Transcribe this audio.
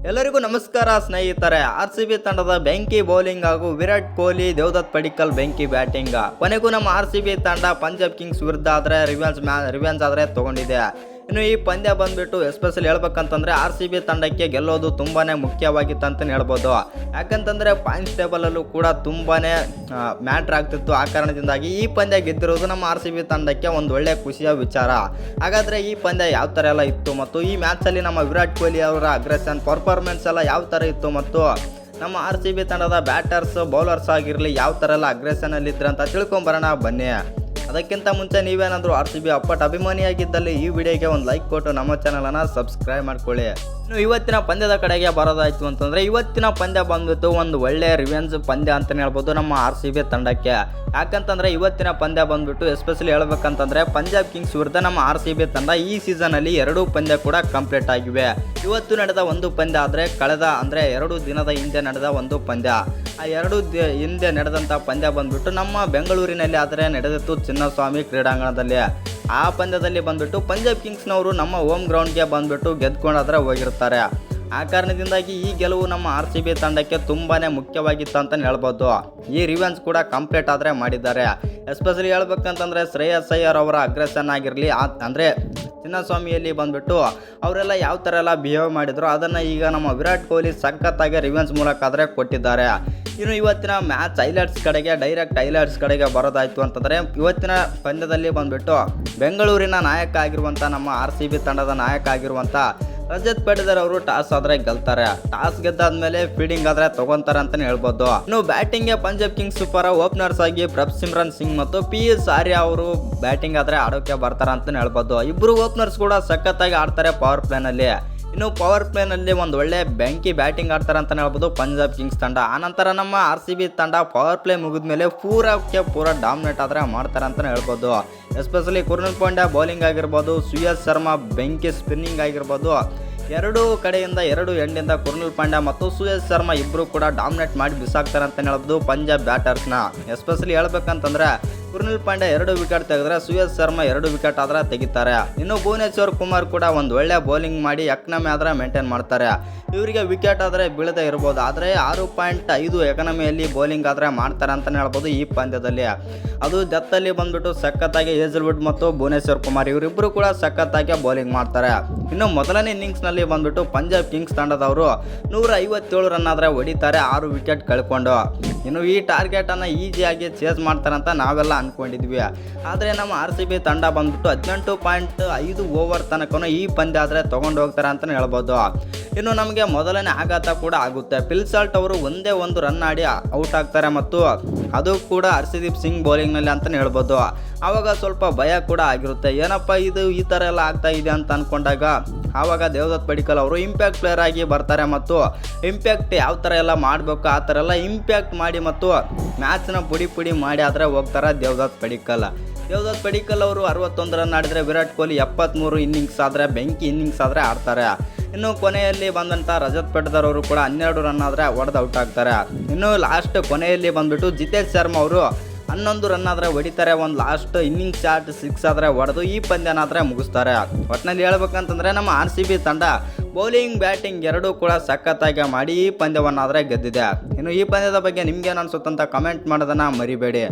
ಎಲ್ಲರಿಗೂ ನಮಸ್ಕಾರ ಸ್ನೇಹಿತರೆ. RCB ತಂಡದ ಬೆಂಕಿ ಬೌಲಿಂಗ್ ಹಾಗೂ ವಿರಾಟ್ ಕೊಹ್ಲಿ, ದೇವದತ್ ಪಡಿಕ್ಕಲ್ ಬೆಂಕಿ ಬ್ಯಾಟಿಂಗ್. ಕೊನೆಗೂ ನಮ್ಮ RCB ತಂಡ ಪಂಜಾಬ್ ಕಿಂಗ್ಸ್ ವಿರುದ್ಧ ಆದರೆ ರಿವೆಂಜ್ ಆದರೆ ತಗೊಂಡಿದೆ. ಇನ್ನು ಈ ಪಂದ್ಯ ಬಂದ್ಬಿಟ್ಟು ಎಸ್ಪೆಷಲಿ ಹೇಳ್ಬೇಕಂತಂದ್ರೆ RCB ತಂಡಕ್ಕೆ ಗೆಲ್ಲೋದು ತುಂಬಾನೇ ಮುಖ್ಯವಾಗಿತ್ತು ಅಂತಲೇ ಹೇಳ್ಬೋದು. ಯಾಕಂತಂದ್ರೆ ಪಾಯಿಂಟ್ಸ್ ಟೇಬಲಲ್ಲೂ ಕೂಡ ತುಂಬಾನೇ ಮ್ಯಾಟ್ರ್ ಆಗ್ತಿತ್ತು. ಆ ಕಾರಣದಿಂದಾಗಿ ಈ ಪಂದ್ಯ ಗೆದ್ದಿರೋದು ನಮ್ಮ RCB ತಂಡಕ್ಕೆ ಒಂದು ಒಳ್ಳೆ ಖುಷಿಯ ವಿಚಾರ. ಹಾಗಾದರೆ ಈ ಪಂದ್ಯ ಯಾವ ಥರ ಎಲ್ಲ ಇತ್ತು ಮತ್ತು ಈ ಮ್ಯಾಚಲ್ಲಿ ನಮ್ಮ ವಿರಾಟ್ ಕೊಹ್ಲಿ ಅವರ ಅಗ್ರೆಷನ್ ಪರ್ಫಾರ್ಮೆನ್ಸ್ ಎಲ್ಲ ಯಾವ ಥರ ಇತ್ತು ಮತ್ತು ನಮ್ಮ RCB ತಂಡದ ಬ್ಯಾಟರ್ಸ್ ಬೌಲರ್ಸ್ ಆಗಿರಲಿ ಯಾವ ಥರ ಎಲ್ಲ ಅಗ್ರೆಷನಲ್ಲಿದ್ರು ಅಂತ ತಿಳ್ಕೊಂಬರೋಣ ಬನ್ನಿ. ಅದಕ್ಕಿಂತ ಮುಂಚೆ ನೀವೇನಾದರೂ RCB ಅಪ್ಪಟ ಅಭಿಮಾನಿಯಾಗಿದ್ದಲ್ಲಿ ಈ ವಿಡಿಯೋಗೆ ಒಂದು ಲೈಕ್ ಕೊಟ್ಟು ನಮ್ಮ ಚಾನಲನ್ನು ಸಬ್ಸ್ಕ್ರೈಬ್ ಮಾಡ್ಕೊಳ್ಳಿ. ಇನ್ನು ಇವತ್ತಿನ ಪಂದ್ಯದ ಕಡೆಗೆ ಬರೋದಾಯಿತು ಅಂತಂದರೆ ಇವತ್ತಿನ ಪಂದ್ಯ ಬಂದ್ಬಿಟ್ಟು ಒಂದು ಒಳ್ಳೆಯ ರಿವೆಂಜ್ ಪಂದ್ಯ ಅಂತಲೇ ಹೇಳ್ಬೋದು ನಮ್ಮ RCB ತಂಡಕ್ಕೆ. ಯಾಕಂತಂದರೆ ಇವತ್ತಿನ ಪಂದ್ಯ ಬಂದ್ಬಿಟ್ಟು ಎಸ್ಪೆಷಲಿ ಹೇಳ್ಬೇಕಂತಂದರೆ ಪಂಜಾಬ್ ಕಿಂಗ್ಸ್ ವಿರುದ್ಧ ನಮ್ಮ RCB ತಂಡ ಈ ಸೀಸನಲ್ಲಿ 2 ಪಂದ್ಯ ಕೂಡ ಕಂಪ್ಲೀಟ್ ಆಗಿವೆ. ಇವತ್ತು ನಡೆದ ಒಂದು ಪಂದ್ಯ ಆದರೆ ಕಳೆದ 2 ದಿನದ ಹಿಂದೆ ನಡೆದ ಒಂದು ಪಂದ್ಯ. ಆ 2 ಹಿಂದೆ ನಡೆದಂಥ ಪಂದ್ಯ ಬಂದ್ಬಿಟ್ಟು ನಮ್ಮ ಬೆಂಗಳೂರಿನಲ್ಲಿ ಆದರೆ ನಡೆದಿತ್ತು ಚಿನ್ನಸ್ವಾಮಿ ಕ್ರೀಡಾಂಗಣದಲ್ಲಿ. ಆ ಪಂದ್ಯದಲ್ಲಿ ಬಂದ್ಬಿಟ್ಟು ಪಂಜಾಬ್ ಕಿಂಗ್ಸ್ನವರು ನಮ್ಮ ಹೋಮ್ ಗ್ರೌಂಡ್ಗೆ ಬಂದ್ಬಿಟ್ಟು ಗೆದ್ಕೊಂಡಾದ್ರೆ ಹೋಗಿರ್ತಾರೆ. ಆ ಕಾರಣದಿಂದಾಗಿ ಈ ಗೆಲುವು ನಮ್ಮ RCB ತಂಡಕ್ಕೆ ತುಂಬಾ ಮುಖ್ಯವಾಗಿತ್ತು ಅಂತಲೇ ಹೇಳ್ಬೋದು. ಈ ರಿವೆಂಜ್ ಕೂಡ ಕಂಪ್ಲೀಟ್ ಆದರೆ ಮಾಡಿದ್ದಾರೆ. ಎಸ್ಪೆಷಲಿ ಹೇಳ್ಬೇಕಂತಂದರೆ ಶ್ರೇಯಸ್ ಅಯ್ಯರ್ ಅವರ ಅಗ್ರೆಷನ್ ಆಗಿರಲಿ, ಅಂದರೆ ಚಿನ್ನಸ್ವಾಮಿಯಲ್ಲಿ ಬಂದ್ಬಿಟ್ಟು ಅವರೆಲ್ಲ ಯಾವ ಥರ ಎಲ್ಲ ಬಿಹೇವ್ ಮಾಡಿದ್ರು ಅದನ್ನು ಈಗ ನಮ್ಮ ವಿರಾಟ್ ಕೊಹ್ಲಿ ಸಖತ್ತಾಗಿ ರಿವೆಂಜ್ ಮೂಲಕ ಆದರೆ ಕೊಟ್ಟಿದ್ದಾರೆ. ಇನ್ನು ಇವತ್ತಿನ ಮ್ಯಾಚ್ ಡೈರೆಕ್ಟ್ ಹೈಲೈಟ್ಸ್ ಕಡೆಗೆ ಬರೋದಾಯಿತು ಅಂತಂದರೆ ಇವತ್ತಿನ ಪಂದ್ಯದಲ್ಲಿ ಬಂದ್ಬಿಟ್ಟು ಬೆಂಗಳೂರಿನ ನಾಯಕ ಆಗಿರುವಂಥ ನಮ್ಮ RCB ತಂಡದ ನಾಯಕ ಆಗಿರುವಂಥ ರಜತ್ ಪಡಿಕ್ಕಲ್ ಅವರು ಟಾಸ್ ಆದರೆ ಗೆಲ್ತಾರೆ. ಟಾಸ್ ಗೆದ್ದಾದ್ಮೇಲೆ ಫೀಲ್ಡಿಂಗ್ ಆದರೆ ತಗೊಂತಾರೆ ಅಂತಲೇ ಹೇಳ್ಬೋದು. ಇನ್ನು ಬ್ಯಾಟಿಂಗ್ಗೆ ಪಂಜಾಬ್ ಕಿಂಗ್ಸ್ ಪರ ಓಪನರ್ಸ್ ಆಗಿ ಪ್ರಭ್ಸಿಮ್ರನ್ ಸಿಂಗ್ ಮತ್ತು PS ಆರ್ಯ ಅವರು ಬ್ಯಾಟಿಂಗ್ ಆದರೆ ಆಡೋಕ್ಕೆ ಬರ್ತಾರೆ ಅಂತಲೇ ಹೇಳ್ಬೋದು. ಇಬ್ಬರು ಓಪನರ್ಸ್ ಕೂಡ ಸಖತ್ತಾಗಿ ಆಡ್ತಾರೆ ಪವರ್ ಪ್ಲೇನಲ್ಲಿ. ಇನ್ನು ಪವರ್ ಪ್ಲೇನಲ್ಲಿ ಒಂದು ಒಳ್ಳೆ ಬೆಂಕಿ ಬ್ಯಾಟಿಂಗ್ ಆಡ್ತಾರೆ ಅಂತಲೇ ಹೇಳ್ಬೋದು ಪಂಜಾಬ್ ಕಿಂಗ್ಸ್ ತಂಡ. ಆನಂತರ ನಮ್ಮ RCB ತಂಡ ಪವರ್ ಪ್ಲೇ ಮುಗಿದ್ಮೇಲೆ ಪೂರ ಡಾಮಿನೇಟ್ ಆದರೆ ಮಾಡ್ತಾರೆ ಅಂತಲೇ ಹೇಳ್ಬೋದು. ಎಸ್ಪೆಷಲಿ ಕುರ್ನಲ್ ಪಾಂಡ್ಯ ಬೌಲಿಂಗ್ ಆಗಿರ್ಬೋದು, ಶ್ರೇಯಸ್ ಶರ್ಮಾ ಬೆಂಕಿ ಸ್ಪಿನ್ನಿಂಗ್ ಆಗಿರ್ಬೋದು, 2 ಕಡೆಯಿಂದ 2 ಎಂಡಿಂದ ಕುರ್ನಲ್ ಪಾಂಡ್ಯ ಮತ್ತು ಶ್ರೇಯಸ್ ಶರ್ಮಾ ಇಬ್ಬರು ಕೂಡ ಡಾಮಿನೇಟ್ ಮಾಡಿ ಬಿಸಾಕ್ತಾರೆ ಅಂತಲೇ ಹೇಳ್ಬೋದು ಪಂಜಾಬ್ ಬ್ಯಾಟರ್ಸ್ನ. ಎಸ್ಪೆಷಲಿ ಹೇಳ್ಬೇಕಂತಂದರೆ ಕುರ್ನಲ್ ಪಾಂಡ್ಯ 2 ವಿಕೆಟ್ ತೆಗೆದ್ರೆ ಶ್ರೇಯಸ್ ಶರ್ಮಾ 2 ವಿಕೆಟ್ ಆದ್ರೆ ತೆಗಿತಾರೆ. ಇನ್ನು ಭುವನೇಶ್ವರ್ ಕುಮಾರ್ ಕೂಡ ಒಂದು ಒಳ್ಳೆ ಬೌಲಿಂಗ್ ಮಾಡಿ ಎಕನಮಿ ಆದ್ರೆ ಮೇಂಟೈನ್ ಮಾಡ್ತಾರೆ. ಇವರಿಗೆ ವಿಕೆಟ್ ಆದರೆ ಬೀಳದೇ ಇರ್ಬೋದು, ಆದರೆ 6.5 ಎಕನಮಿಯಲ್ಲಿ ಬೌಲಿಂಗ್ ಆದರೆ ಮಾಡ್ತಾರೆ ಅಂತಲೇ ಹೇಳ್ಬೋದು ಈ ಪಂದ್ಯದಲ್ಲಿ. ಅದು ಡೆತ್ತಲ್ಲಿ ಬಂದ್ಬಿಟ್ಟು ಸಖತ್ತಾಗಿ ಹೇಜಲ್ವುಡ್ ಮತ್ತು ಭುವನೇಶ್ವರ್ ಕುಮಾರ್ ಇವರಿಬ್ಬರು ಕೂಡ ಸಖತ್ತಾಗಿ ಬೌಲಿಂಗ್ ಮಾಡ್ತಾರೆ. ಇನ್ನು ಮೊದಲನೇ ಇನ್ನಿಂಗ್ಸ್ನಲ್ಲಿ ಬಂದ್ಬಿಟ್ಟು ಪಂಜಾಬ್ ಕಿಂಗ್ಸ್ ತಂಡದವರು 157 ರನ್ ಆದರೆ ಹೊಡಿತಾರೆ 6 ವಿಕೆಟ್ ಕಳ್ಕೊಂಡು. ಇನ್ನು ಈ ಟಾರ್ಗೆಟನ್ನು ಈಸಿಯಾಗಿ ಚೇಸ್ ಮಾಡ್ತಾರಂತ ನಾವೆಲ್ಲ ಅಂದ್ಕೊಂಡಿದ್ವಿ. ಆದರೆ ನಮ್ಮ RCB ತಂಡ ಬಂದ್ಬಿಟ್ಟು 18.5 ಓವರ್ ತನಕ ಈ ಪಂದ್ಯ ಆದರೆ ತೊಗೊಂಡು ಹೋಗ್ತಾರೆ ಅಂತಲೇ ಹೇಳ್ಬೋದು. ಇನ್ನು ನಮಗೆ ಮೊದಲನೇ ಆಘಾತ ಕೂಡ ಆಗುತ್ತೆ. ಪಿಲ್ಸಾಲ್ಟ್ ಅವರು ಒಂದೇ ಒಂದು ರನ್ ಆಡಿ ಔಟ್ ಆಗ್ತಾರೆ ಮತ್ತು ಅದು ಕೂಡ ಹರ್ಷದೀಪ್ ಸಿಂಗ್ ಬೌಲಿಂಗ್ನಲ್ಲಿ ಅಂತಲೇ ಹೇಳ್ಬೋದು. ಆವಾಗ ಸ್ವಲ್ಪ ಭಯ ಕೂಡ ಆಗಿರುತ್ತೆ, ಏನಪ್ಪ ಇದು ಈ ಥರ ಎಲ್ಲ ಆಗ್ತಾ ಇದೆ ಅಂತ ಅಂದ್ಕೊಂಡಾಗ ಆವಾಗ ದೇವದತ್ ಪಡಿಕ್ಕಲ್ ಅವರು ಇಂಪ್ಯಾಕ್ಟ್ ಪ್ಲೇಯರ್ ಆಗಿ ಬರ್ತಾರೆ ಮತ್ತು ಇಂಪ್ಯಾಕ್ಟ್ ಯಾವ ಥರ ಎಲ್ಲ ಮಾಡಬೇಕು ಆ ಥರ ಎಲ್ಲ ಇಂಪ್ಯಾಕ್ಟ್ ಮಾಡಿ ಮತ್ತು ಮ್ಯಾಚ್ನ ಪುಡಿ ಮಾಡಿ ಆದರೆ ಹೋಗ್ತಾರೆ ದೇವದತ್ ಪಡಿಕ್ಕಲ್ ಅವರು 61 ರನ್ ಆಡಿದರೆ ವಿರಾಟ್ ಕೊಹ್ಲಿ 73 ಇನ್ನಿಂಗ್ಸ್ ಆದರೆ ಬೆಂಕಿ ಇನ್ನಿಂಗ್ಸ್ ಆದರೆ ಆಡ್ತಾರೆ. ಇನ್ನು ಕೊನೆಯಲ್ಲಿ ಬಂದಂಥ ರಜತ್ ಪಡಿಕ್ಕಲ್ ಅವರು ಕೂಡ 12 ರನ್ ಆದರೆ ಹೊಡೆದು ಔಟ್ ಆಗ್ತಾರೆ. ಇನ್ನು ಲಾಸ್ಟ್ ಕೊನೆಯಲ್ಲಿ ಬಂದ್ಬಿಟ್ಟು ಜಿತೇಶ್ ಶರ್ಮಾ ಅವರು 11 ರನ್ ಆದರೆ ಹೊಡಿತಾರೆ. ಒಂದು ಲಾಸ್ಟ್ ಇನ್ನಿಂಗ್ಸ್ ಶಾಟ್ 6 ಆದರೆ ಹೊಡೆದು ಈ ಪಂದ್ಯನಾದರೆ ಮುಗಿಸ್ತಾರೆ. ಒಟ್ಟಿನಲ್ಲಿ ಹೇಳ್ಬೇಕಂತಂದರೆ ನಮ್ಮ RCB ತಂಡ ಬೌಲಿಂಗ್ ಬ್ಯಾಟಿಂಗ್ 2 ಕೂಡ ಸಖತ್ತಾಗಿ ಮಾಡಿ ಈ ಪಂದ್ಯವನ್ನಾದರೆ ಗೆದ್ದಿದೆ. ಇನ್ನು ಈ ಪಂದ್ಯದ ಬಗ್ಗೆ ನಿಮ್ಗೇನು ಅನಿಸುತ್ತಂತ ಕಮೆಂಟ್ ಮಾಡೋದನ್ನು ಮರಿಬೇಡಿ.